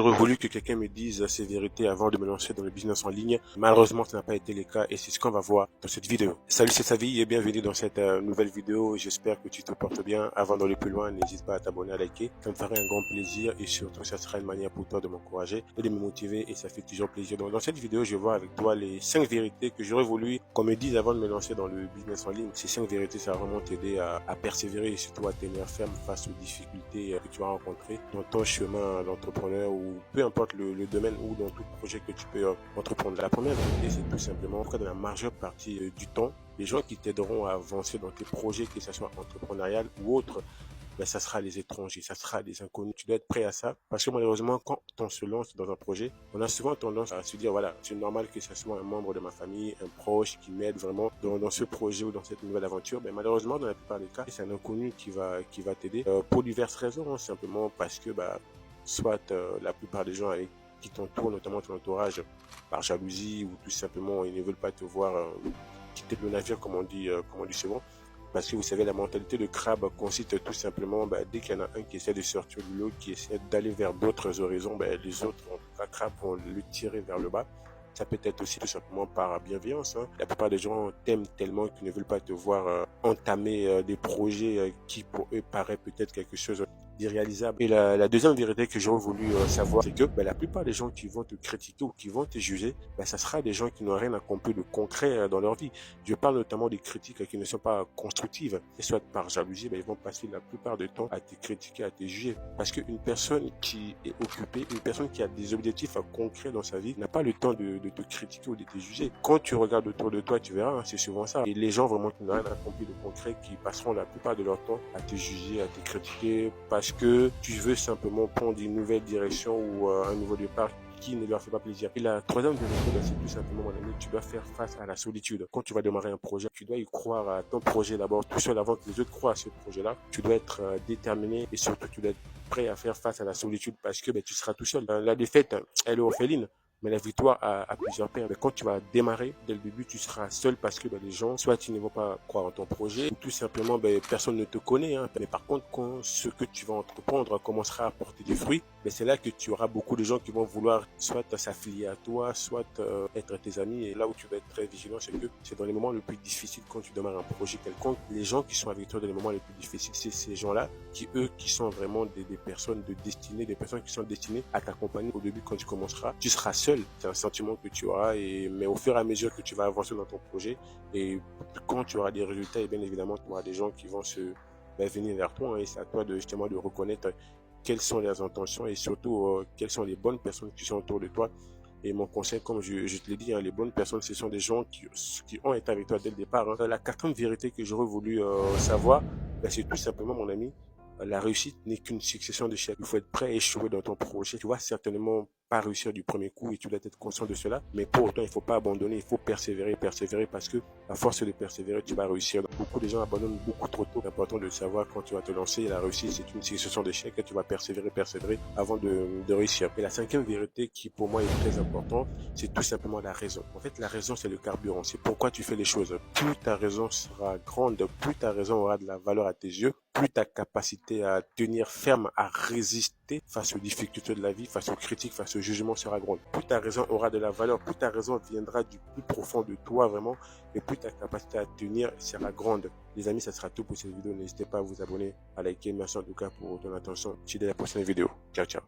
J'aurais voulu que quelqu'un me dise ces vérités avant de me lancer dans le business en ligne. Malheureusement, ça n'a pas été le cas et c'est ce qu'on va voir dans cette vidéo. Salut, c'est Savi et bienvenue dans cette nouvelle vidéo. J'espère que tu te portes bien. Avant d'aller plus loin, n'hésite pas à t'abonner, à liker. Ça me ferait un grand plaisir et surtout, ça sera une manière pour toi de m'encourager et de me motiver et ça fait toujours plaisir. Donc, dans cette vidéo, je vais voir avec toi les 5 vérités que j'aurais voulu qu'on me dise avant de me lancer dans le business en ligne. Ces 5 vérités, ça va vraiment t'aider à persévérer et surtout à tenir ferme face aux difficultés que tu vas rencontrer dans ton chemin d'entrepreneur ou peu importe le domaine ou dans tout projet que tu peux entreprendre. La première vérité, c'est tout simplement que dans la majeure partie du temps, les gens qui t'aideront à avancer dans tes projets, que ce soit entrepreneurial ou autre, ben, ça sera les étrangers, ça sera des inconnus. Tu dois être prêt à ça parce que malheureusement, quand on se lance dans un projet, on a souvent tendance à se dire, voilà, c'est normal que ce soit un membre de ma famille, un proche qui m'aide vraiment dans ce projet ou dans cette nouvelle aventure. Ben, malheureusement, dans la plupart des cas, c'est un inconnu qui va t'aider pour diverses raisons, hein, simplement parce que soit la plupart des gens avec qui t'entourent, notamment ton entourage, par jalousie ou tout simplement ils ne veulent pas te voir quitter le navire comme on dit souvent. Parce que vous savez, la mentalité de crabe consiste tout simplement, dès qu'il y en a un qui essaie de sortir du lot, qui essaie d'aller vers d'autres horizons, les autres, en tout cas crabe, vont le tirer vers le bas. Ça peut être aussi tout simplement par bienveillance. Hein. La plupart des gens t'aiment tellement qu'ils ne veulent pas te voir entamer des projets qui pour eux paraît peut-être quelque chose d'irréalisable. Et la deuxième vérité que j'aurais voulu savoir, c'est que la plupart des gens qui vont te critiquer ou qui vont te juger, ça sera des gens qui n'ont rien accompli de concret dans leur vie. Je parle notamment des critiques qui ne sont pas constructives. Et soit par jalousie, ils vont passer la plupart du temps à te critiquer, à te juger. Parce qu'une personne qui est occupée, une personne qui a des objectifs concrets dans sa vie, n'a pas le temps de te critiquer ou de te juger. Quand tu regardes autour de toi, tu verras, hein, c'est souvent ça. Et les gens vraiment qui n'ont rien accompli de concret, qui passeront la plupart de leur temps à te juger, à te critiquer, parce que tu veux simplement prendre une nouvelle direction ou un nouveau départ qui ne leur fait pas plaisir. Et la troisième vérité, c'est tout simplement, mon ami, tu dois faire face à la solitude. Quand tu vas démarrer un projet, tu dois y croire à ton projet d'abord, tout seul avant que les autres croient à ce projet-là. Tu dois être déterminé et surtout, tu dois être prêt à faire face à la solitude parce que tu seras tout seul. La défaite, elle est orpheline. Mais la victoire a plusieurs paires. Mais quand tu vas démarrer, dès le début, tu seras seul parce que les gens, soit ils ne vont pas croire en ton projet, ou tout simplement, personne ne te connaît. Hein. Mais par contre, quand ce que tu vas entreprendre commencera à porter des fruits, c'est là que tu auras beaucoup de gens qui vont vouloir soit s'affilier à toi, soit être tes amis. Et là où tu vas être très vigilant, c'est que c'est dans les moments les plus difficiles quand tu démarres un projet quelconque. Les gens qui sont avec toi dans les moments les plus difficiles, c'est ces gens-là qui sont vraiment des personnes de destinée, des personnes qui sont destinées à t'accompagner au début quand tu commenceras. Tu seras seul. C'est un sentiment que tu auras, mais au fur et à mesure que tu vas avancer dans ton projet et quand tu auras des résultats, et bien évidemment, tu auras des gens qui vont venir vers toi, hein, et c'est à toi justement de reconnaître quelles sont leurs intentions et surtout quelles sont les bonnes personnes qui sont autour de toi. Et mon conseil, comme je te l'ai dit, hein, les bonnes personnes, ce sont des gens qui ont été avec toi dès le départ. Hein. La quatrième vérité que j'aurais voulu savoir, c'est tout simplement, mon ami, la réussite n'est qu'une succession d'échecs. Il faut être prêt à échouer dans ton projet. Tu vas certainement pas réussir du premier coup et tu dois être conscient de cela. Mais pour autant, il faut pas abandonner. Il faut persévérer parce que à force de persévérer, tu vas réussir. Beaucoup de gens abandonnent beaucoup trop tôt. C'est important de savoir quand tu vas te lancer. La réussite, c'est une succession d'échecs et tu vas persévérer avant de réussir. Et la cinquième vérité qui pour moi est très importante, c'est tout simplement la raison. En fait, la raison, c'est le carburant. C'est pourquoi tu fais les choses. Plus ta raison sera grande, plus ta raison aura de la valeur à tes yeux, plus ta capacité à tenir ferme, à résister face aux difficultés de la vie, face aux critiques, face au jugement sera grande. Plus ta raison aura de la valeur, plus ta raison viendra du plus profond de toi vraiment, et plus ta capacité à tenir sera grande. Les amis, ça sera tout pour cette vidéo. N'hésitez pas à vous abonner, à liker. Merci en tout cas pour ton attention. Je te dis à la prochaine vidéo. Ciao, ciao.